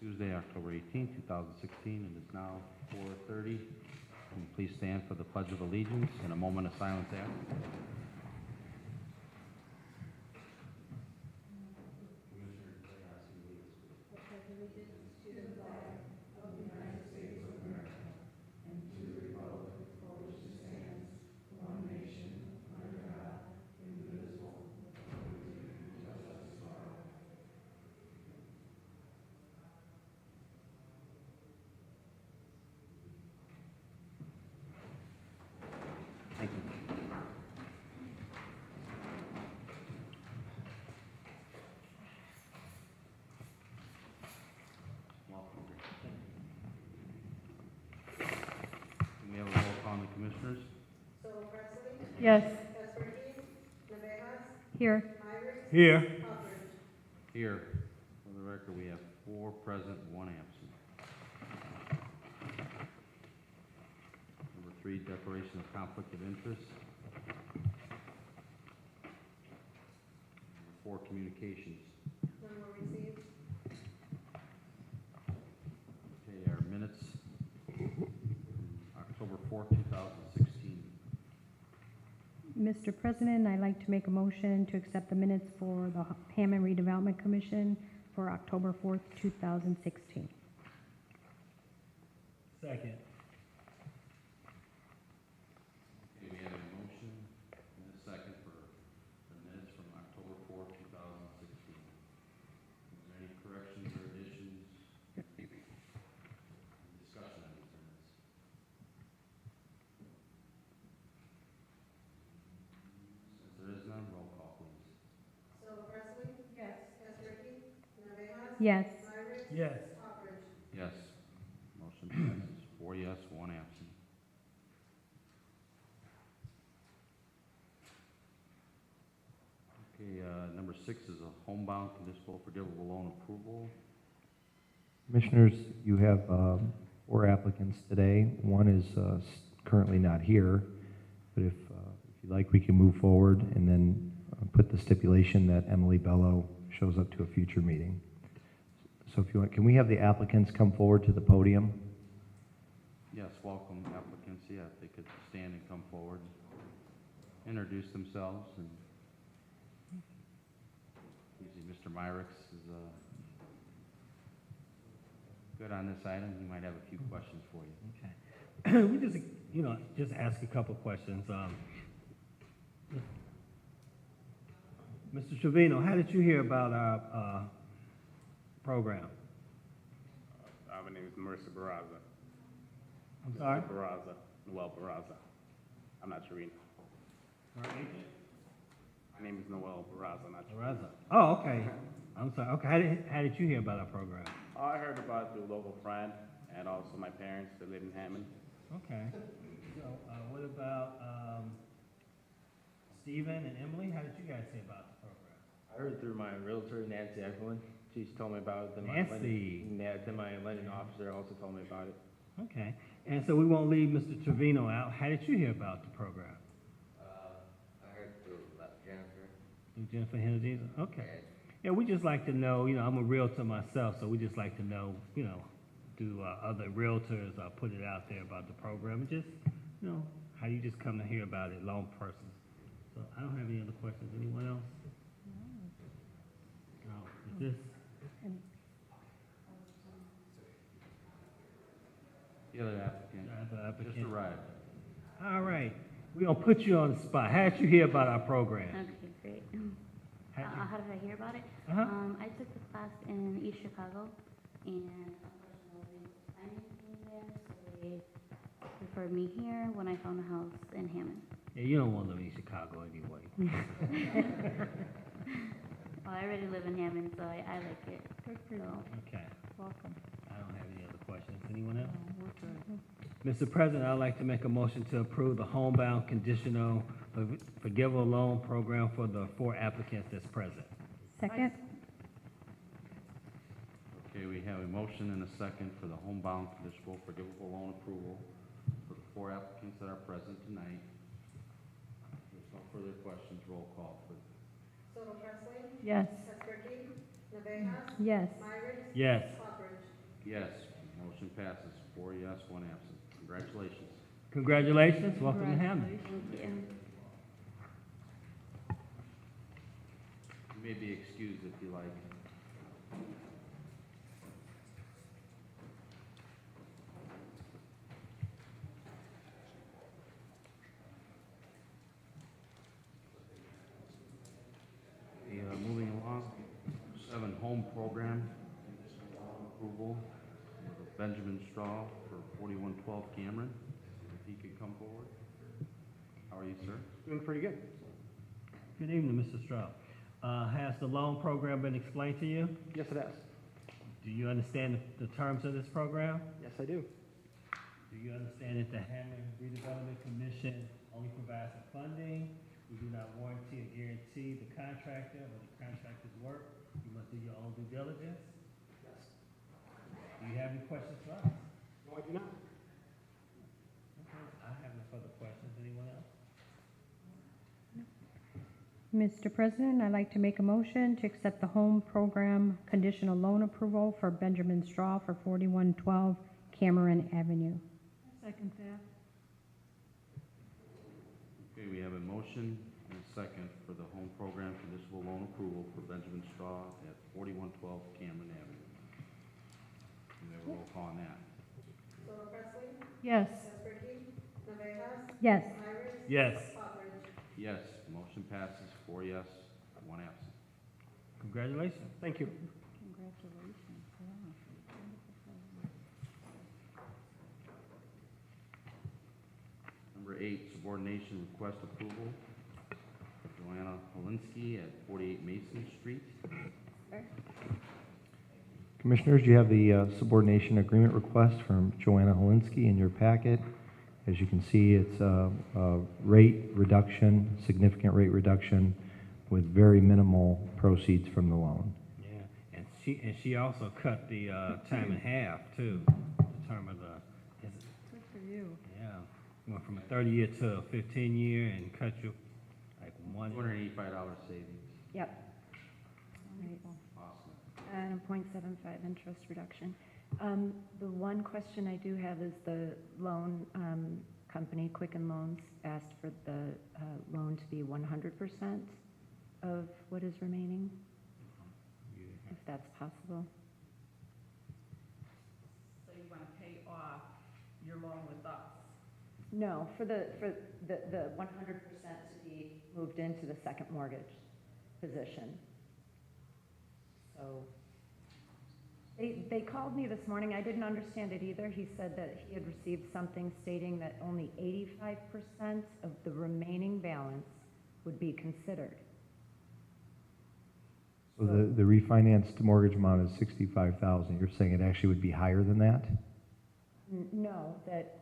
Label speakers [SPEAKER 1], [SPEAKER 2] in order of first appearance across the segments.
[SPEAKER 1] Tuesday, October 18, 2016, and it's now 4:30. Can you please stand for the Pledge of Allegiance and a moment of silence after? Thank you. Welcome. Can we have a roll call on the commissioners?
[SPEAKER 2] Yes. Here.
[SPEAKER 3] Here.
[SPEAKER 1] Here, for the record, we have 4 present, 1 absent. Number 3, declaration of conflict of interest. Number 4, communications. Okay, our minutes, October 4th, 2016.
[SPEAKER 2] Mr. President, I'd like to make a motion to accept the minutes for the Hammond Redevelopment Commission for October 4th, 2016.
[SPEAKER 3] Second.
[SPEAKER 1] Okay, we have a motion and a second for the minutes from October 4th, 2016. Is there any corrections or additions? Discussion on these minutes? Since there is none, roll call, please.
[SPEAKER 2] Yes.
[SPEAKER 3] Yes.
[SPEAKER 1] Yes. Motion passes. 4 yes, 1 absent. Okay, number 6 is a homebound conditional forgivable loan approval.
[SPEAKER 4] Commissioners, you have 4 applicants today. One is currently not here, but if you'd like, we can move forward and then put the stipulation that Emily Bello shows up to a future meeting. So if you want, can we have the applicants come forward to the podium?
[SPEAKER 1] Yes, welcome applicants. Yeah, if they could stand and come forward, introduce themselves, and usually Mr. Myricks is good on this item. He might have a few questions for you.
[SPEAKER 3] Okay. We just ask a couple questions. Mr. Trevino, how did you hear about our program?
[SPEAKER 5] My name is Marissa Barraza.
[SPEAKER 3] I'm sorry?
[SPEAKER 5] Barraza, Noel Barraza. I'm not Sharina.
[SPEAKER 3] Our agent?
[SPEAKER 5] My name is Noel Barraza, not Sharina.
[SPEAKER 3] Barraza. Oh, okay. I'm sorry. Okay, how did you hear about our program?
[SPEAKER 5] I heard about it through a local friend and also my parents that live in Hammond.
[SPEAKER 3] Okay. So, what about Stephen and Emily? How did you guys hear about the program?
[SPEAKER 6] I heard through my realtor, Nancy Eklund. She's told me about it. Then
[SPEAKER 3] Nancy.
[SPEAKER 6] my lending officer also told me about it.
[SPEAKER 3] Okay. And so we won't leave Mr. Trevino out. How did you hear about the program?
[SPEAKER 6] I heard through Jennifer.
[SPEAKER 3] Through Jennifer Hennedy? Okay. Yeah, we just like to know, I'm a realtor myself, so we just like to know, do other realtors put it out there about the program? And just, how you just come to hear about it, loan person. So I don't have any other questions. Anyone else? No. Is this?
[SPEAKER 1] The other applicant just arrived.
[SPEAKER 3] All right. We're going to put you on the spot. How did you hear about our program?
[SPEAKER 7] Okay, great. How did I hear about it?
[SPEAKER 3] Uh-huh.
[SPEAKER 7] I took the class in East Chicago, and unfortunately, financing there, so they referred me here when I found a house in Hammond.
[SPEAKER 3] Yeah, you don't want to live in Chicago anyway.
[SPEAKER 7] Well, I already live in Hammond, so I like it. So,
[SPEAKER 3] Okay. Welcome. I don't have any other questions. Anyone else? Mr. President, I'd like to make a motion to approve the homebound conditional forgivable loan program for the 4 applicants that's present.
[SPEAKER 2] Second.
[SPEAKER 1] Okay, we have a motion and a second for the homebound conditional forgivable loan approval for the 4 applicants that are present tonight. If there's no further questions, roll call, please.
[SPEAKER 2] Yes. Yes.
[SPEAKER 3] Yes.
[SPEAKER 1] Yes, motion passes. 4 yes, 1 absent. Congratulations.
[SPEAKER 3] Congratulations, welcome to Hammond.
[SPEAKER 7] Thank you.
[SPEAKER 1] You may be excused if you like. Moving along, 7 home program approval with Benjamin Straw for 4112 Cameron. If he could come forward. How are you, sir?
[SPEAKER 6] Doing pretty good.
[SPEAKER 3] Good evening, Mr. Straub. Has the loan program been explained to you?
[SPEAKER 6] Yes, it has.
[SPEAKER 3] Do you understand the terms of this program?
[SPEAKER 6] Yes, I do.
[SPEAKER 3] Do you understand that the Hammond Redevelopment Commission only provides the funding? We do not warranty or guarantee the contractor or the contractor's work. You must do your own due diligence.
[SPEAKER 6] Yes.
[SPEAKER 3] Do you have any questions for us?
[SPEAKER 6] No, I do not.
[SPEAKER 3] Okay, I have no further questions. Anyone else?
[SPEAKER 2] Mr. President, I'd like to make a motion to accept the home program conditional loan approval for Benjamin Straw for 4112 Cameron Avenue. Second that.
[SPEAKER 1] Okay, we have a motion and a second for the home program conditional loan approval for Benjamin Straw at 4112 Cameron Avenue. We have a roll call on that.
[SPEAKER 2] Yes. Yes.
[SPEAKER 3] Yes.
[SPEAKER 1] Yes, motion passes. 4 yes, 1 absent.
[SPEAKER 3] Congratulations.
[SPEAKER 6] Thank you.
[SPEAKER 1] Number 8, subordination request approval for Joanna Holinsky at 48 Mason Street.
[SPEAKER 4] Commissioners, you have the subordination agreement request from Joanna Holinsky in your packet. As you can see, it's a rate reduction, significant rate reduction with very minimal proceeds from the loan.
[SPEAKER 3] Yeah, and she also cut the time in half too. The term of the.
[SPEAKER 2] Good for you.
[SPEAKER 3] Yeah, went from a 30-year to a 15-year and cut you like one.
[SPEAKER 1] $285 savings.
[SPEAKER 8] Yep,
[SPEAKER 1] Awesome.
[SPEAKER 8] and a 0.75 interest reduction. The one question I do have is the loan company, Quicken Loans, asked for the loan to be 100% of what is remaining, if that's possible.
[SPEAKER 9] So you want to pay off your loan with us?
[SPEAKER 8] No, for the 100% to be moved into the second mortgage position. So they called me this morning. I didn't understand it either. He said that he had received something stating that only 85% of the remaining balance would be considered.
[SPEAKER 4] So the refinanced mortgage amount is $65,000. You're saying it actually would be higher than that?
[SPEAKER 8] No, that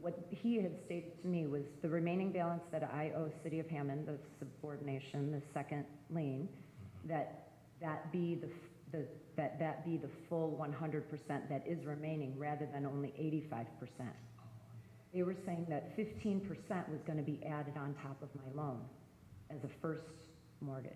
[SPEAKER 8] what he had stated to me was the remaining balance that I owe City of Hammond, the subordination, the second lien, that be the full 100% that is remaining rather than only 85%. They were saying that 15% was going to be added on top of my loan as a first mortgage.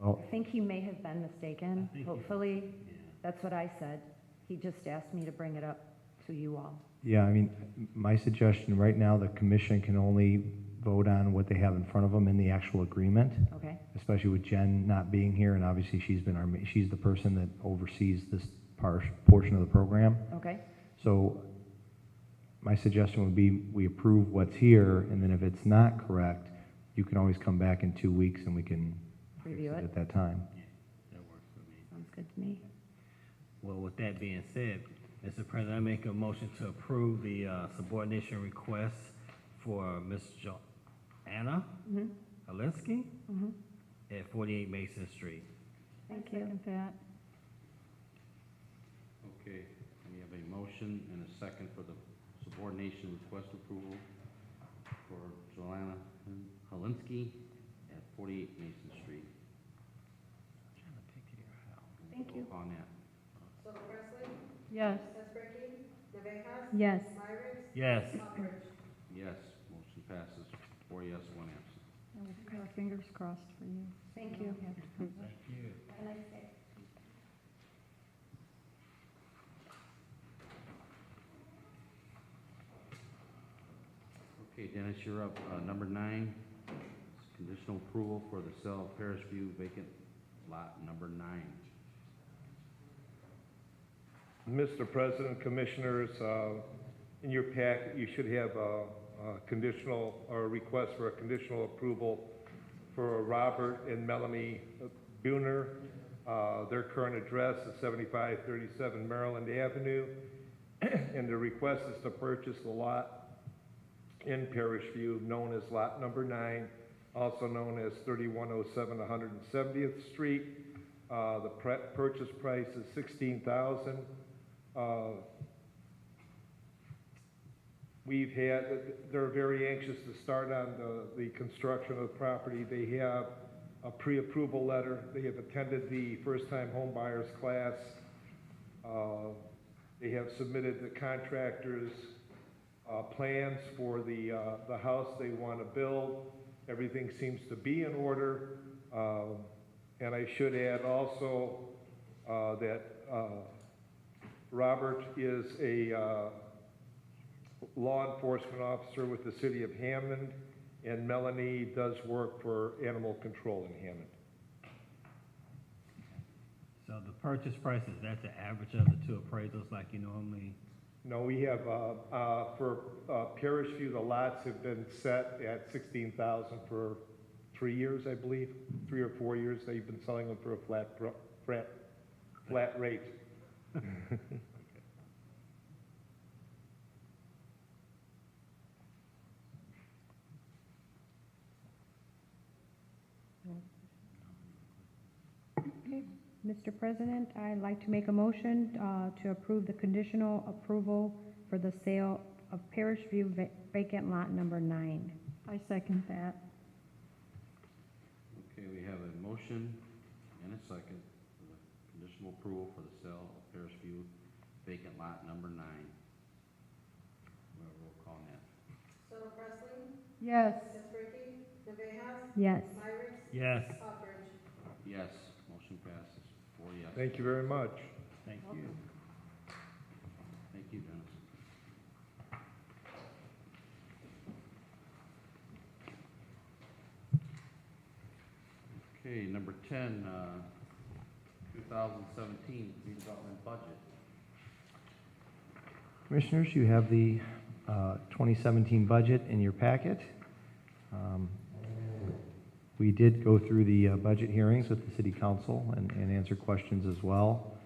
[SPEAKER 4] Well,
[SPEAKER 8] I think he may have been mistaken.
[SPEAKER 3] I think
[SPEAKER 8] Hopefully,
[SPEAKER 3] Yeah.
[SPEAKER 8] that's what I said. He just asked me to bring it up to you all.
[SPEAKER 4] yeah, I mean, my suggestion right now, the commission can only vote on what they have in front of them in the actual agreement,
[SPEAKER 8] Okay?
[SPEAKER 4] especially with Jen not being here, and obviously she's the person that oversees this portion of the program.
[SPEAKER 8] Okay?
[SPEAKER 4] So my suggestion would be we approve what's here, and then if it's not correct, you can always come back in 2 weeks and we can fix
[SPEAKER 8] Review it.
[SPEAKER 4] at that time.
[SPEAKER 3] That works for me.
[SPEAKER 8] Sounds good to me.
[SPEAKER 3] Well, with that being said, Mr. President, I make a motion to approve the subordination request for Ms. Joanna
[SPEAKER 8] Mm-hmm.
[SPEAKER 3] Alinsky
[SPEAKER 8] Mm-hmm.
[SPEAKER 3] at 48 Mason Street.
[SPEAKER 8] Thank you.
[SPEAKER 2] Second that.
[SPEAKER 1] Okay, we have a motion and a second for the subordination request approval for Joanna Holinsky at 48 Mason Street.
[SPEAKER 3] Trying to picture your house.
[SPEAKER 8] Thank you.
[SPEAKER 1] Roll call on that.
[SPEAKER 2] Yes. Yes.
[SPEAKER 3] Yes.
[SPEAKER 1] Yes, motion passes. 4 yes, 1 absent.
[SPEAKER 2] We'll keep our fingers crossed for you.
[SPEAKER 8] Thank you.
[SPEAKER 3] Thank you.
[SPEAKER 8] Have a nice day.
[SPEAKER 1] Dennis, you're up. Number 9, is conditional approval for the sale of Parish View vacant lot number 9.
[SPEAKER 10] Mr. President, Commissioners, in your packet, you should have a conditional, or a request for a conditional approval for Robert and Melanie Buhner. Their current address is 7537 Maryland Avenue, and the request is to purchase the lot in Parish View known as Lot Number 9, also known as 3107 170th Street. The purchase price is $16,000. They're very anxious to start on the construction of the property. They have a pre-approval letter. They have attended the first-time home buyers class. They have submitted the contractor's plans for the house they want to build. Everything seems to be in order. And I should add also that Robert is a law enforcement officer with the city of Hammond, and Melanie does work for animal control in Hammond.
[SPEAKER 3] So the purchase price, is that the average of the two appraisals like you normally?
[SPEAKER 10] No, we have, for Parish View, the lots have been set at $16,000 for 3 years, I believe, 3 or 4 years. They've been selling them for a flat rate.
[SPEAKER 2] Okay, Mr. President, I'd like to make a motion to approve the conditional approval for the sale of Parish View vacant lot number 9. I second that.
[SPEAKER 1] Okay, we have a motion and a second for the conditional approval for the sale of Parish View vacant lot number 9. We'll have a roll call on that.
[SPEAKER 9] Soto Presley?
[SPEAKER 2] Yes.
[SPEAKER 9] Nestoriki? Navejas?
[SPEAKER 2] Yes.
[SPEAKER 9] Myrick?
[SPEAKER 3] Yes.
[SPEAKER 9] Hawkins?
[SPEAKER 1] Yes, motion passes. 4 yes.
[SPEAKER 10] Thank you very much.
[SPEAKER 3] Thank you.
[SPEAKER 1] Thank you, Dennis. Okay, number 10, 2017 redevelopment budget.
[SPEAKER 4] Commissioners, you have the 2017 budget in your packet. We did go through the budget hearings with the City Council and answer questions as well.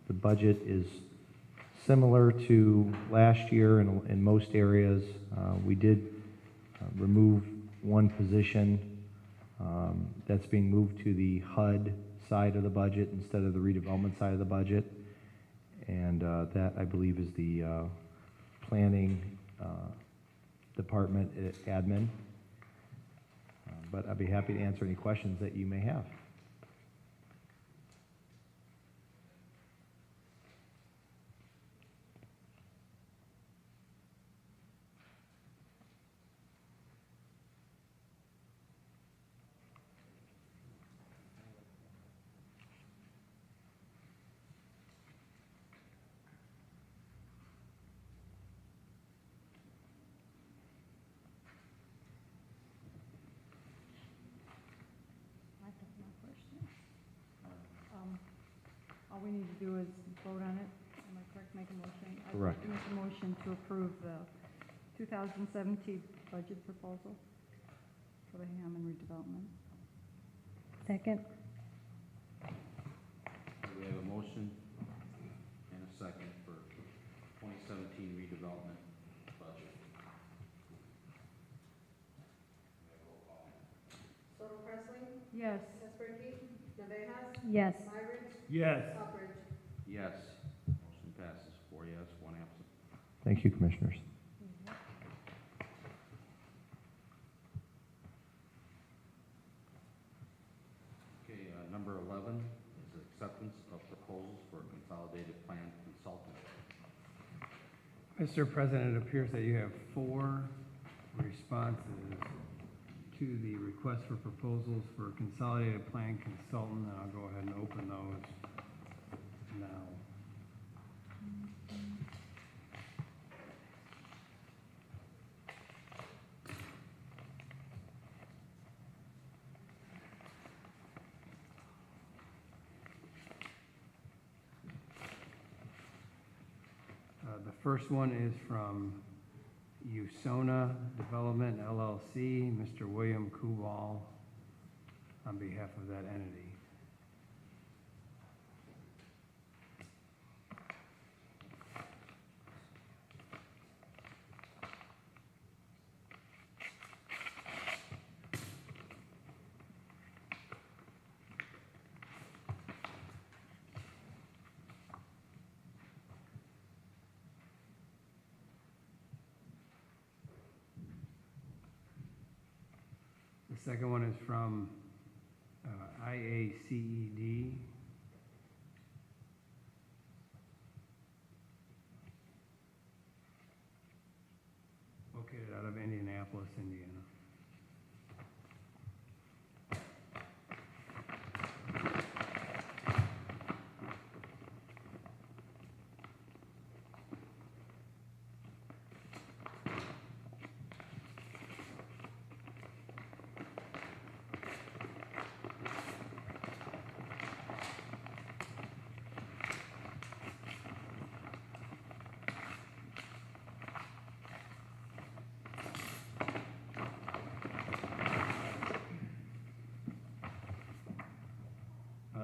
[SPEAKER 4] The budget is similar to last year in most areas. We did remove one position that's being moved to the HUD side of the budget instead of the redevelopment side of the budget. And that, I believe, is the planning department admin. But I'd be happy to answer any questions that you may have.
[SPEAKER 11] All we need to do is vote on it. Am I correct, make a motion?
[SPEAKER 4] Correct.
[SPEAKER 11] I'd like to make a motion to approve the 2017 budget proposal for the Hammond redevelopment.
[SPEAKER 2] Second.
[SPEAKER 1] We have a motion and a second for 2017 redevelopment budget.
[SPEAKER 9] Soto Presley?
[SPEAKER 11] Yes.
[SPEAKER 9] Nestoriki? Navejas?
[SPEAKER 2] Yes.
[SPEAKER 9] Myrick?
[SPEAKER 3] Yes.
[SPEAKER 9] Hawkins?
[SPEAKER 1] Yes, motion passes. 4 yes, 1 absent.
[SPEAKER 4] Thank you, Commissioners.
[SPEAKER 1] Okay, number 11 is acceptance of proposals for consolidated plan consultant.
[SPEAKER 12] Mr. President, it appears that you have 4 responses to the request for proposals for consolidated plan consultant, and I'll go ahead and open those now. The first one is from USONA Development LLC, Mr. William Kubal, on behalf of that entity. The second one is from IACED, located out of Indianapolis, Indiana.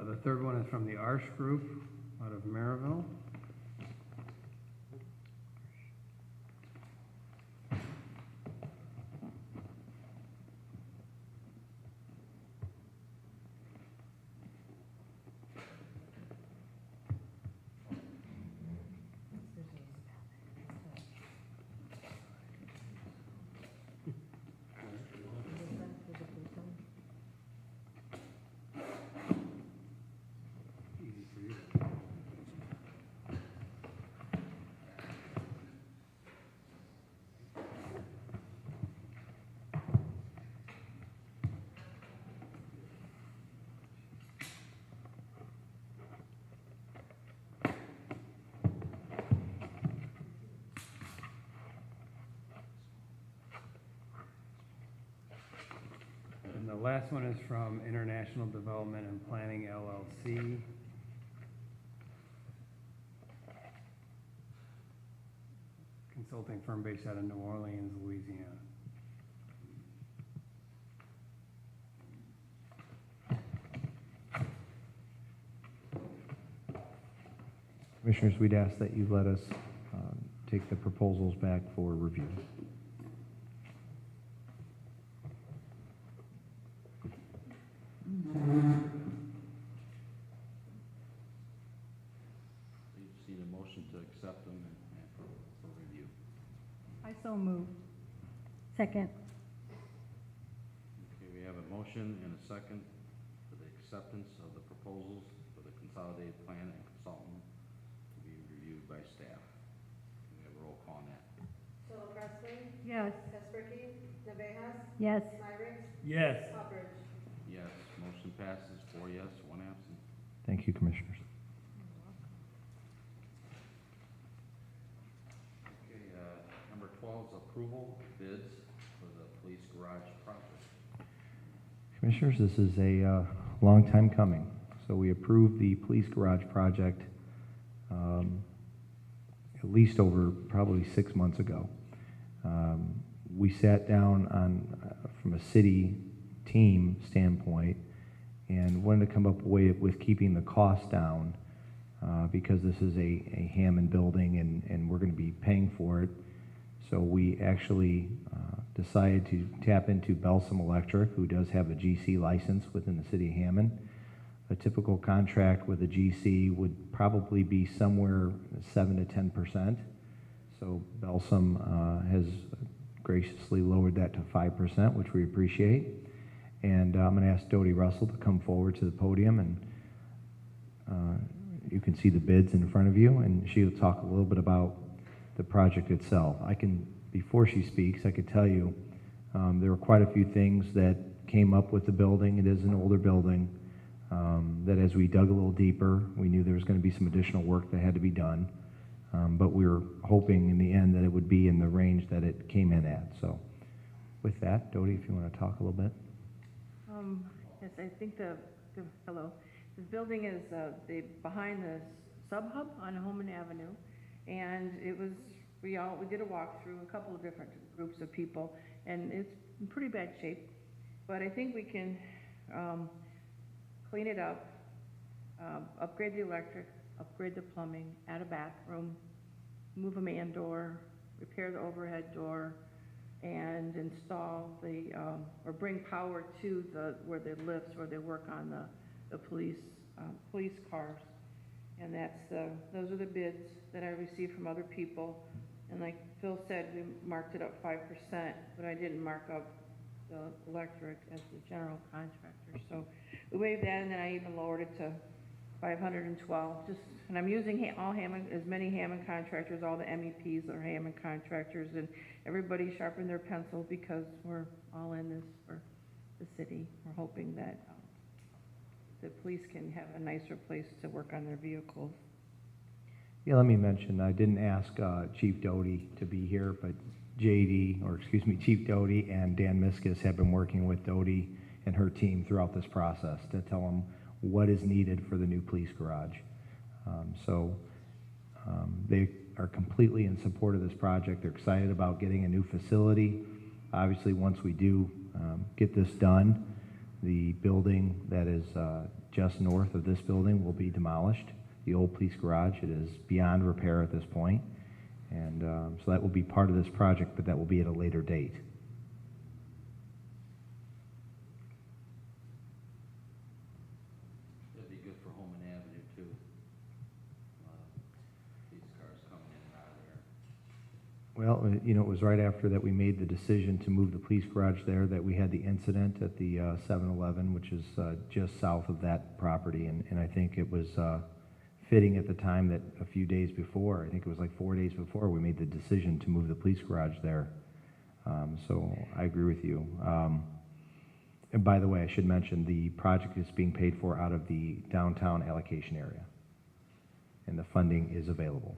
[SPEAKER 12] The third one is from the Arsh Group out of Maryville. Easy for you. And the last one is from International Development and Planning LLC. Consulting firm based out of New Orleans, Louisiana.
[SPEAKER 4] Commissioners, we'd ask that you let us take the proposals back for review.
[SPEAKER 1] So you just need a motion to accept them and for review.
[SPEAKER 11] I so move.
[SPEAKER 2] Second.
[SPEAKER 1] Okay, we have a motion and a second for the acceptance of the proposals for the consolidated plan and consultant to be reviewed by staff. Can we have a roll call on that?
[SPEAKER 9] Solo Presley,
[SPEAKER 11] Yes.
[SPEAKER 9] Keswick, Navejas,
[SPEAKER 2] Yes.
[SPEAKER 9] Myrick,
[SPEAKER 3] Yes.
[SPEAKER 9] Hubbard.
[SPEAKER 1] Yes, motion passes, 4 yes, 1 absent.
[SPEAKER 4] Thank you, Commissioners.
[SPEAKER 1] Okay, number 12 is approval bids for the police garage project.
[SPEAKER 4] Commissioners, this is a long time coming. So we approved the police garage project at least over probably 6 months ago. We sat down from a city team standpoint and wanted to come up with keeping the cost down because this is a Hammond building and we're going to be paying for it. So we actually decided to tap into Belsom Electric, who does have a GC license within the city of Hammond. A typical contract with a GC would probably be somewhere 7 to 10%. So Belsom has graciously lowered that to 5%, which we appreciate. And I'm going to ask Dodie Russell to come forward to the podium, and you can see the bids in front of you, and she'll talk a little bit about the project itself. Before she speaks, I could tell you there were quite a few things that came up with the building. It is an older building that as we dug a little deeper, we knew there was going to be some additional work that had to be done. But we were hoping in the end that it would be in the range that it came in at. So with that, Dodie, if you want to talk a little bit.
[SPEAKER 11] Yes, I think hello. This building is behind the sub-hub on Holman Avenue,
[SPEAKER 9] And it was, we did a walkthrough, a couple of different groups of people, and it's in pretty bad shape. But I think we can, clean it up, upgrade the electric, upgrade the plumbing, add a bathroom, move a man door, repair the overhead door, and install the, or bring power to where they lifts, where they work on the police cars. And those are the bids that I received from other people. And like Phil said, we marked it up 5%, but I didn't mark up the electric as the general contractor. So we waived that, and then I even lowered it to 512. And I'm using all Hammond, as many Hammond contractors, all the MEPs are Hammond contractors, and everybody sharpened their pencil because we're all in this for the city. We're hoping that the police can have a nicer place to work on their vehicles.
[SPEAKER 4] Yeah, let me mention, I didn't ask Chief Doty to be here, but Chief Doty and Dan Miskus have been working with Doty and her team throughout this process to tell them what is needed for the new police garage. They are completely in support of this project. They're excited about getting a new facility. Obviously, once we do get this done, the building that is just north of this building will be demolished. The old police garage, it is beyond repair at this point. And so that will be part of this project, but that will be at a later date.
[SPEAKER 1] That'd be good for Holman Avenue too. A lot of these cars coming in and out of there.
[SPEAKER 4] Well, it was right after that we made the decision to move the police garage there that we had the incident at the 7-Eleven, which is just south of that property. And I think it was fitting at the time that a few days before, I think it was like 4 days before, we made the decision to move the police garage there. So I agree with you. And by the way, I should mention the project is being paid for out of the downtown allocation area, and the funding is available.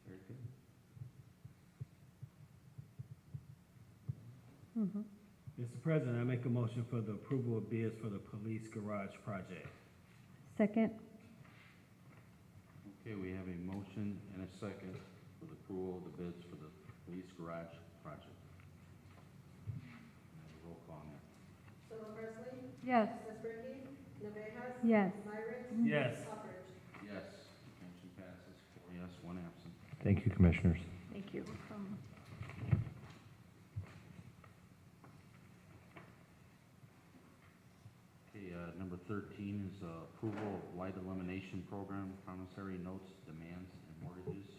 [SPEAKER 1] Very good.
[SPEAKER 2] Mm-hmm.
[SPEAKER 3] Mr. President, I make a motion for the approval of bids for the police garage project.
[SPEAKER 2] Second.
[SPEAKER 1] Okay, we have a motion and a second for the approval of the bids for the police garage project. Have a roll call on that.
[SPEAKER 2] Yes. Yes.
[SPEAKER 3] Yes.
[SPEAKER 1] Yes. Motion passes 4 yes, 1 absent.
[SPEAKER 4] Thank you, Commissioners.
[SPEAKER 9] Thank you.
[SPEAKER 1] Okay, number 13 is approval of light elimination program, promissory notes, demands, and mortgages.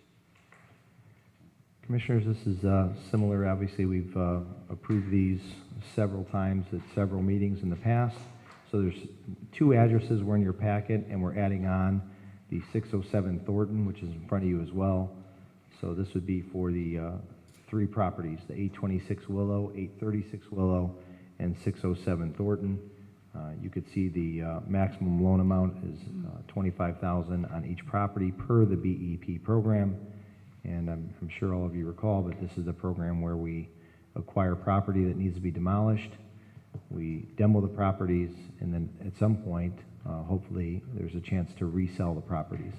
[SPEAKER 4] Commissioners, this is similar. Obviously, we've approved these several times at several meetings in the past. So there's 2 addresses were in your packet, and we're adding on the 607 Thornton, which is in front of you as well. So this would be for the 3 properties, the 826 Willow, 836 Willow, and 607 Thornton. You could see the maximum loan amount is $25,000 on each property per the BEP program. And I'm sure all of you recall, but this is a program where we acquire property that needs to be demolished. We demo the properties, and then at some point, hopefully, there's a chance to resell the properties.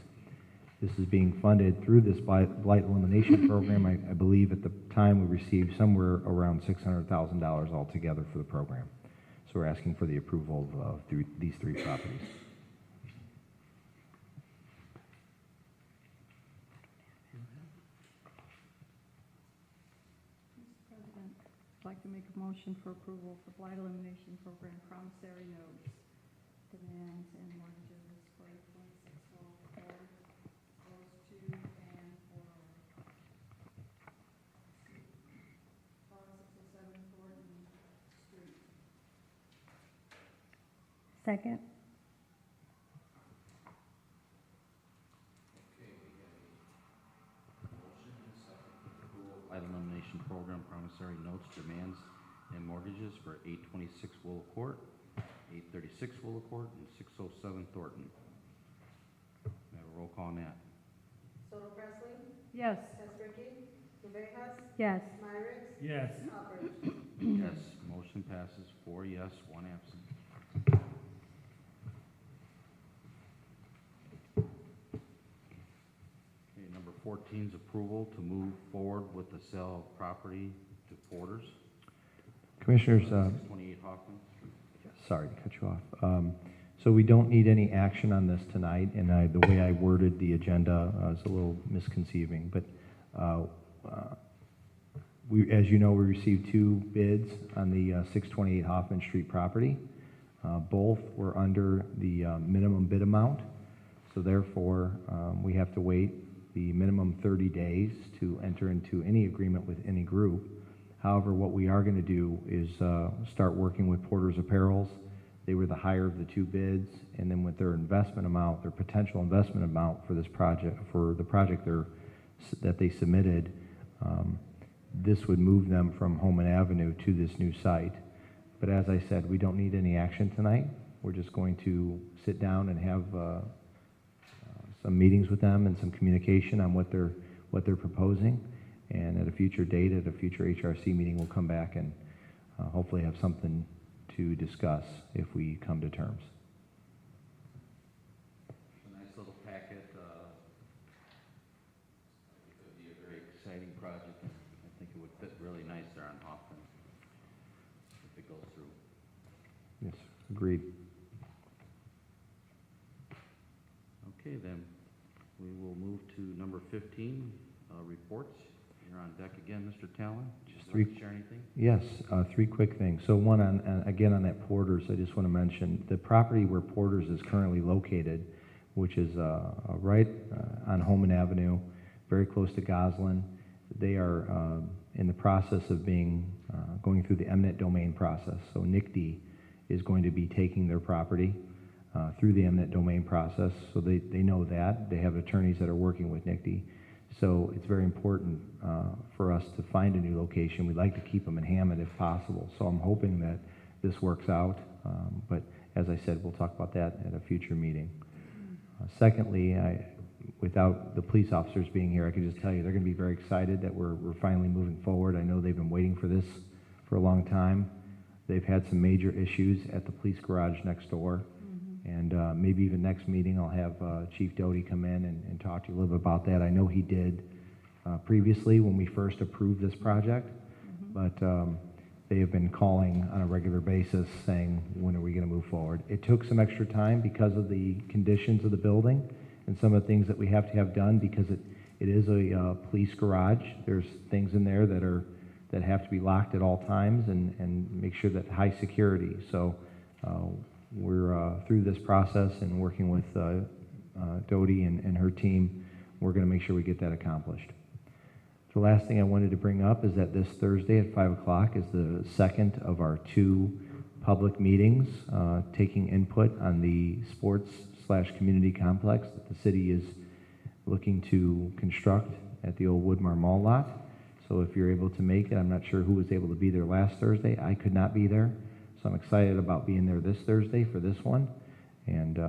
[SPEAKER 4] This is being funded through this blight elimination program. I believe at the time we received somewhere around $600,000 altogether for the program. So we're asking for the approval of these 3 properties.
[SPEAKER 11] Mr. President, I'd like to make a motion for approval for blight elimination program promissory notes, demands, and mortgages for 826 Willow Court, those 2, and for 607 Thornton Street.
[SPEAKER 2] Second.
[SPEAKER 1] Okay, we have a motion and a second for the approval of light elimination program, promissory notes, demands, and mortgages for 826 Willow Court, 836 Willow Court, and 607 Thornton. May I have a roll call on that?
[SPEAKER 11] Yes.
[SPEAKER 2] Yes.
[SPEAKER 3] Yes.
[SPEAKER 1] Yes. Motion passes 4 yes, 1 absent. 14 is approval to move forward with the sale of property to Porter's.
[SPEAKER 4] Commissioners,
[SPEAKER 1] 628 Hoffman Street.
[SPEAKER 4] sorry to cut you off. So we don't need any action on this tonight, and the way I worded the agenda is a little misconceiving, but as you know, we received 2 bids on the 628 Hoffman Street property. Both were under the minimum bid amount, so therefore we have to wait the minimum 30 days to enter into any agreement with any group. However, what we are going to do is start working with Porter's Apparels. They were the higher of the 2 bids, and then with their investment amount, their potential investment amount for this project, for the project that they submitted, this would move them from Homan Avenue to this new site. But as I said, we don't need any action tonight. We're just going to sit down and have some meetings with them and some communication on what they're proposing. And at a future date, at a future HRC meeting, we'll come back and hopefully have something to discuss if we come to terms.
[SPEAKER 1] It's a nice little packet. It could be a very exciting project. I think it would fit really nice there on Hoffman if it goes through.
[SPEAKER 4] Yes, agreed.
[SPEAKER 1] Okay, then we will move to number 15, reports. You're on deck again, Mr. Talon.
[SPEAKER 4] Just
[SPEAKER 1] Would you like to share anything?
[SPEAKER 4] Yes, 3 quick things. So one, again on that Porter's, I just want to mention, the property where Porter's is currently located, which is right on Homan Avenue, very close to Goslin. They are in the process of going through the eminent domain process. So NICD is going to be taking their property through the eminent domain process, so they know that. They have attorneys that are working with NICD. So it's very important for us to find a new location. We'd like to keep them in Hammond if possible. So I'm hoping that this works out. But as I said, we'll talk about that at a future meeting. Secondly, without the police officers being here, I can just tell you they're going to be very excited that we're finally moving forward. I know they've been waiting for this for a long time. They've had some major issues at the police garage next door. And maybe even next meeting, I'll have Chief Doty come in and talk to you a little bit about that. I know he did previously when we first approved this project, but they have been calling on a regular basis saying, when are we going to move forward? It took some extra time because of the conditions of the building and some of the things that we have to have done because it is a police garage. There's things in there that have to be locked at all times and make sure that high security. So we're through this process and working with Doty and her team. We're going to make sure we get that accomplished. The last thing I wanted to bring up is that this Thursday at 5 o'clock is the second of our 2 public meetings taking input on the sports/community complex that the city is looking to construct at the old Woodmar Mall lot. So if you're able to make it, I'm not sure who was able to be there last Thursday. I could not be there. So I'm excited about being there this Thursday for this one. And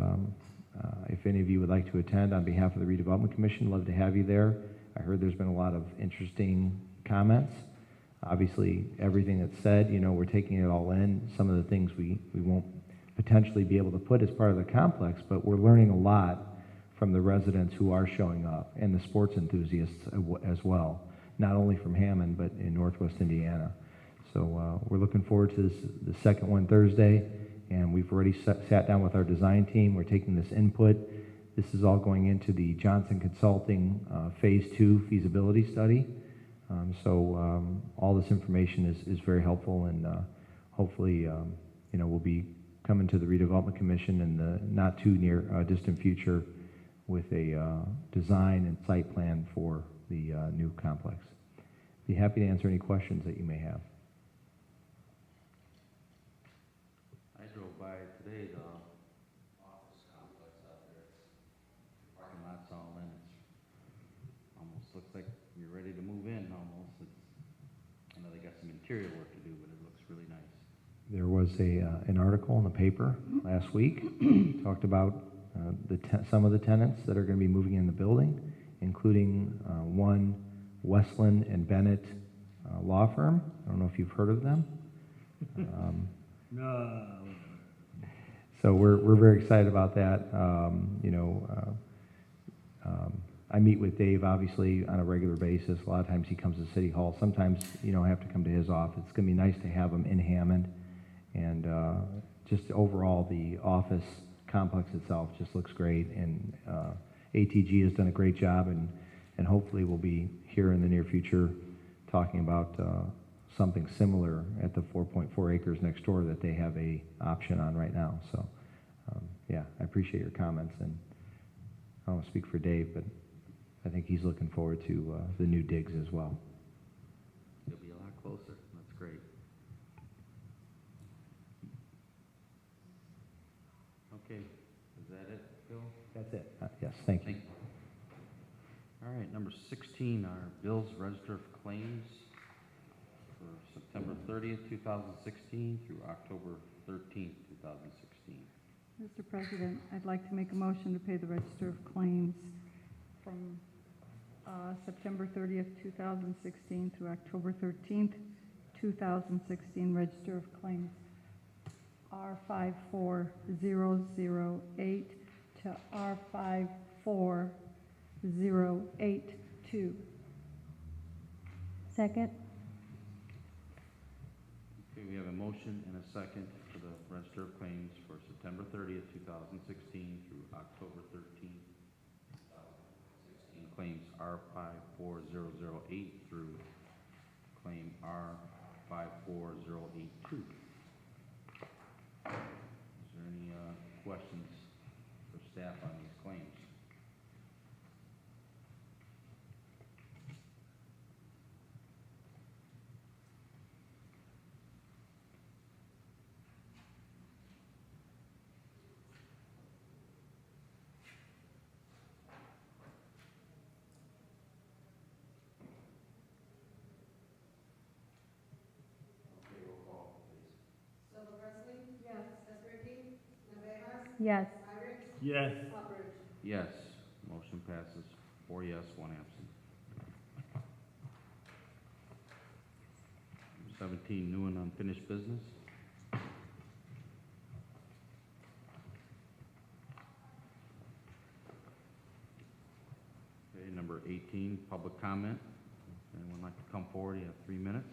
[SPEAKER 4] if any of you would like to attend on behalf of the Redevelopment Commission, love to have you there. I heard there's been a lot of interesting comments. Obviously, everything that's said, we're taking it all in. Some of the things we won't potentially be able to put as part of the complex, but we're learning a lot from the residents who are showing up and the sports enthusiasts as well, not only from Hammond, but in Northwest Indiana. So we're looking forward to the second one Thursday, and we've already sat down with our design team. We're taking this input. This is all going into the Johnson Consulting Phase 2 feasibility study. All this information is very helpful, and hopefully, we'll be coming to the Redevelopment Commission in the not too near distant future with a design and site plan for the new complex. Be happy to answer any questions that you may have.
[SPEAKER 1] I drove by today, the office complex out there. The parking lot's all in. It almost looks like you're ready to move in almost. I know they got some interior work to do, but it looks really nice.
[SPEAKER 4] There was an article in the paper last week, talked about some of the tenants that are going to be moving in the building, including one Westland and Bennett law firm. I don't know if you've heard of them.
[SPEAKER 3] No.
[SPEAKER 4] So we're very excited about that. I meet with Dave, obviously, on a regular basis. A lot of times he comes to City Hall. Sometimes, I have to come to his office. It's going to be nice to have him in Hammond. And just overall, the office complex itself just looks great. And ATG has done a great job, and hopefully we'll be here in the near future talking about something similar at the 4.4 acres next door that they have a option on right now. So, yeah, I appreciate your comments. And I don't want to speak for Dave, but I think he's looking forward to the new digs as well.
[SPEAKER 1] You'll be a lot closer. That's great. Okay, is that it, Phil?
[SPEAKER 4] That's it. Yes, thank you.
[SPEAKER 1] All right, number 16 are bills, register of claims for September 30th, 2016 through October 13th, 2016.
[SPEAKER 11] Mr. President, I'd like to make a motion to pay the register of claims from September 30th, 2016 through October 13th, 2016, register of claims R54008 to R54082.
[SPEAKER 2] Second?
[SPEAKER 1] Okay, we have a motion and a second for the register of claims for September 30th, 2016 through October 13th, 2016. Claims R54008 through claim R54082. Is there any questions for staff on these claims?
[SPEAKER 2] Yes.
[SPEAKER 3] Yes.
[SPEAKER 1] Yes. Motion passes 4 yes, 1 absent. Number 17, new and unfinished business. Okay, number 18, public comment. Anyone like to come forward? You have 3 minutes.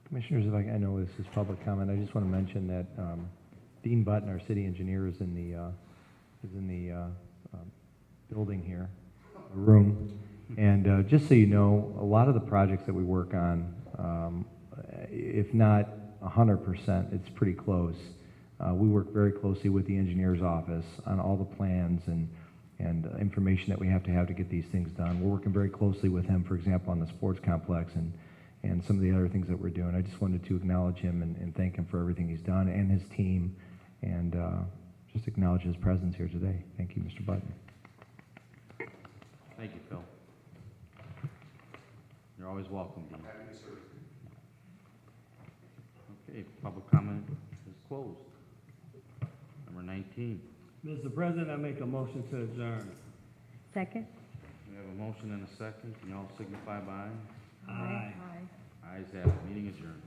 [SPEAKER 4] Commissioners, if I know this is public comment, I just want to mention that Dean Button, our city engineer, is in the building here, room. And just so you know, a lot of the projects that we work on, if not 100%, it's pretty close. We work very closely with the engineer's office on all the plans and information that we have to get these things done. We're working very closely with him, for example, on the sports complex and some of the other things that we're doing. I just wanted to acknowledge him and thank him for everything he's done, and his team, and just acknowledge his presence here today. Thank you, Mr. Button.
[SPEAKER 1] Thank you, Phil. You're always welcome, Dean. Okay, public comment is closed. Number 19.
[SPEAKER 3] Mr. President, I make a motion to adjourn.
[SPEAKER 2] Second?
[SPEAKER 1] We have a motion and a second. Can you all signify by aye?
[SPEAKER 3] Aye.
[SPEAKER 1] Ayes have it. Meeting adjourned.